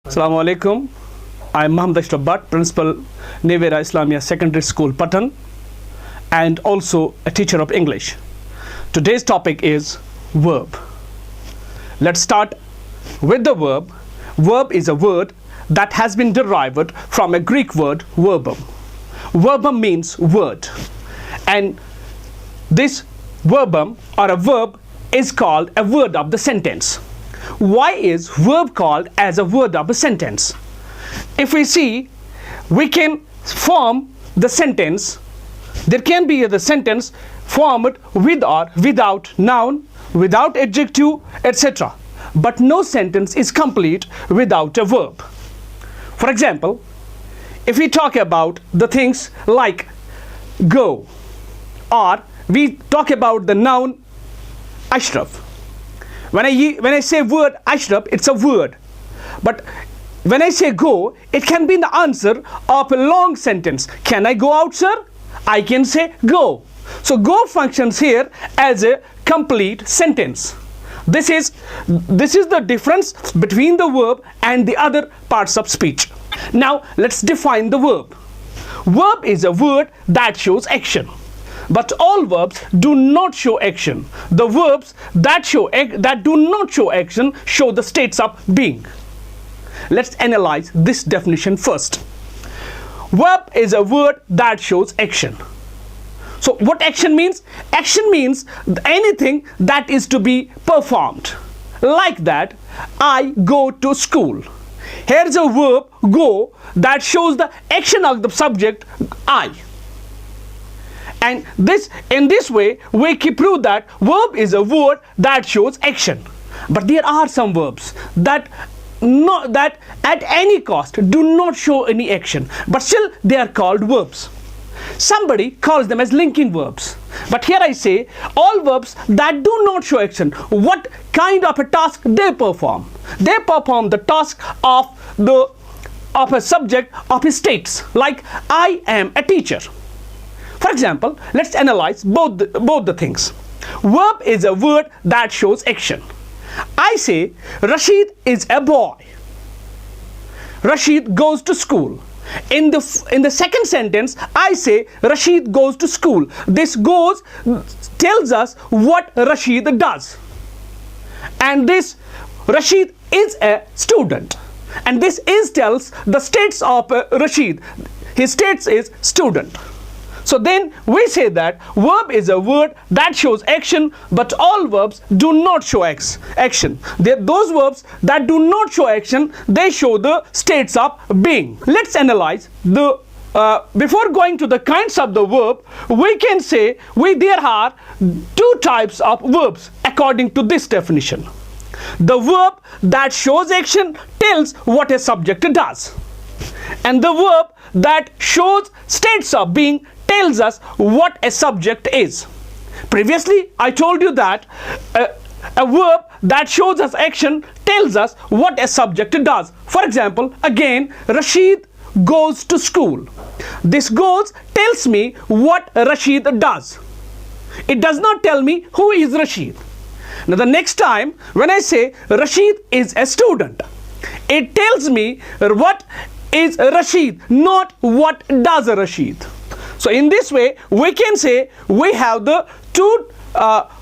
Assalamu alaikum. I'm M.Ashraf Bhat, Principal, Nevera Islamia Secondary School, Patan, and also a teacher of English. Today's topic is verb. Let's start with the verb. Verb is a word that has been derived from a Greek word verbum. Verbum means word, and this verbum or a verb is called a word of the sentence. Why is verb called as a word of a sentence? If we see, we can form the sentence. There can be the sentence formed with or without noun, without adjective, etc. But no sentence is complete without a verb. For example, if we talk about the things like go, or we talk about the noun Ashraf. When I say word Ashraf, it's a word. But when I say go, it can be the answer of a long sentence. Can I go out, sir? I can say go. So go functions here as a complete sentence. This is the difference between the verb and the other parts of speech. Now let's define the verb. Verb is a word that shows action. But all verbs do not show action. The verbs that do not show action show the states of being. Let's analyze this definition first. Verb is a word that shows action. So what action means? Action means anything that is to be performed. Like that, I go to school. Here's a verb, go, that shows the action of the subject, I. And in this way, we can prove that verb is a word that shows action. But there are some verbs that at any cost do not show any action, but still they are called verbs. Somebody calls them as linking verbs. But here I say all verbs that do not show action. What kind of a task they perform? They perform the task of a subject of his states. Like I am a teacher. For example, let's analyze both the things. Verb is a word that shows action. I say Rashid is a boy. Rashid goes to school. In the second sentence, I say Rashid goes to school. This goes tells us what Rashid does. And this Rashid is a student. And this is tells the states of Rashid. His states is student. So then we say that verb is a word that shows action, but all verbs do not show action. Those verbs that do not show action, they show the states of being. Let's analyze before going to the kinds of the verb, we can say there are two types of verbs according to this definition. The verb that shows action tells what a subject does, and the verb that shows states of being tells us what a subject is. Previously, I told you that a verb that shows us action tells us what a subject does. For example, again, Rashid goes to school. This goes tells me what Rashid does. It does not tell me who is Rashid. Now the next time when I say Rashid is a student, it tells me what is Rashid, not what does Rashid. So in this way, we can say we have the two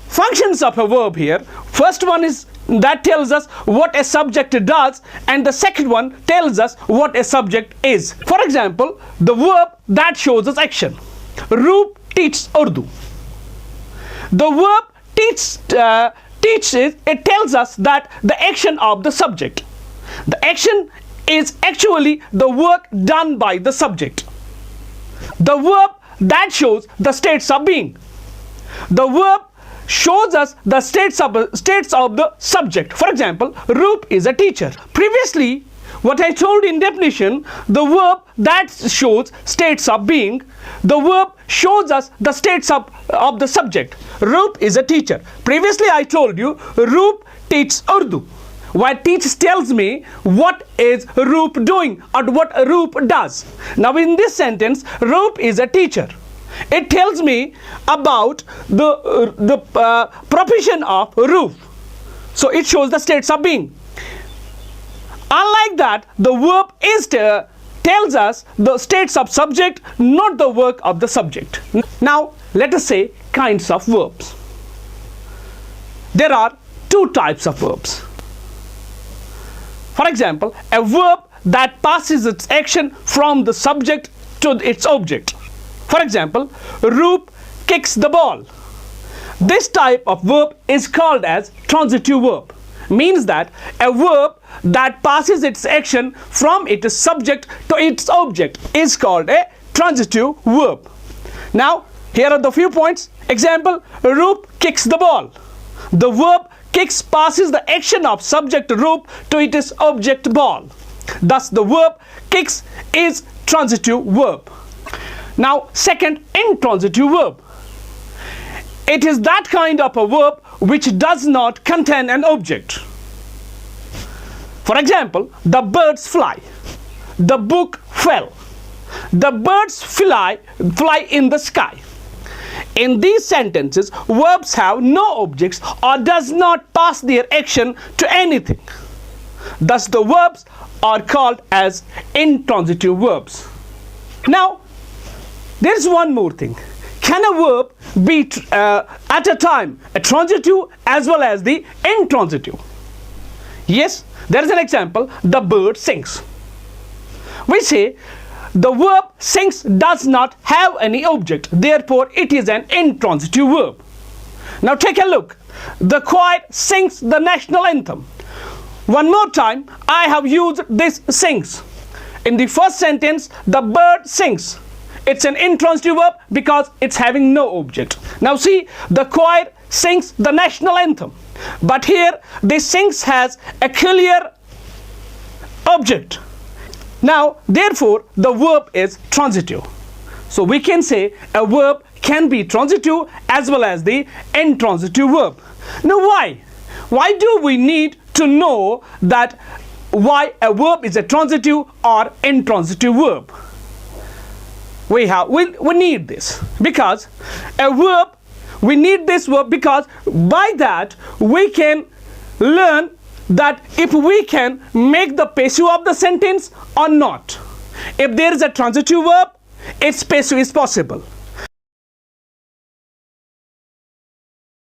functions of a verb here. First one is that tells us what a subject does, and the second one tells us what a subject is. For example, the verb that shows us action. Roop teaches Urdu. The verb teaches, it tells us that the action of the subject. The action is actually the work done by the subject. The verb that shows the states of being. The verb shows us the states of the subject. For example, Roop is a teacher. Previously, what I told in definition, the verb that shows states of being, the verb shows us the states of the subject. Roop is a teacher. Previously, I told you Roop teaches Urdu. Why teach tells me what is Roop doing or what Roop does. Now in this sentence, Roop is a teacher. It tells me about the profession of Roop. So it shows the states of being. Unlike that, the verb is tells us the states of subject, not the work of the subject. Now, let us say kinds of verbs. There are two types of verbs. For example, a verb that passes its action from the subject to its object. For example, Roop kicks the ball. This type of verb is called as transitive verb. Means that a verb that passes its action from its subject to its object is called a transitive verb. Now, here are the few points. Example, Roop kicks the ball. The verb kicks passes the action of subject Roop to its object ball. Thus, the verb kicks is transitive verb. Now, second, intransitive verb. It is that kind of a verb which does not contain an object. For example, the birds fly. The book fell. The birds fly in the sky. In these sentences, verbs have no objects or does not pass their action to anything. Thus, the verbs are called as intransitive verbs. Now, there is one more thing. Can a verb be at a time a transitive as well as the intransitive? Yes, there is an example. The bird sings. We say the verb sings does not have any object, therefore it is an intransitive verb. Now take a look. The choir sings the national anthem. One more time, I have used this sings. In the first sentence, the bird sings. It's an intransitive verb because it's having no object. Now see, the choir sings the national anthem. But here, the sings has a clear object. Now, therefore, the verb is transitive. So we can say a verb can be transitive as well as the intransitive verb. Now why? Why do we need to know that why a verb is a transitive or intransitive verb? We need this because a verb, we need this verb because by that we can learn that if we can make the passive of the sentence or not. If there is a transitive verb, its passive is possible.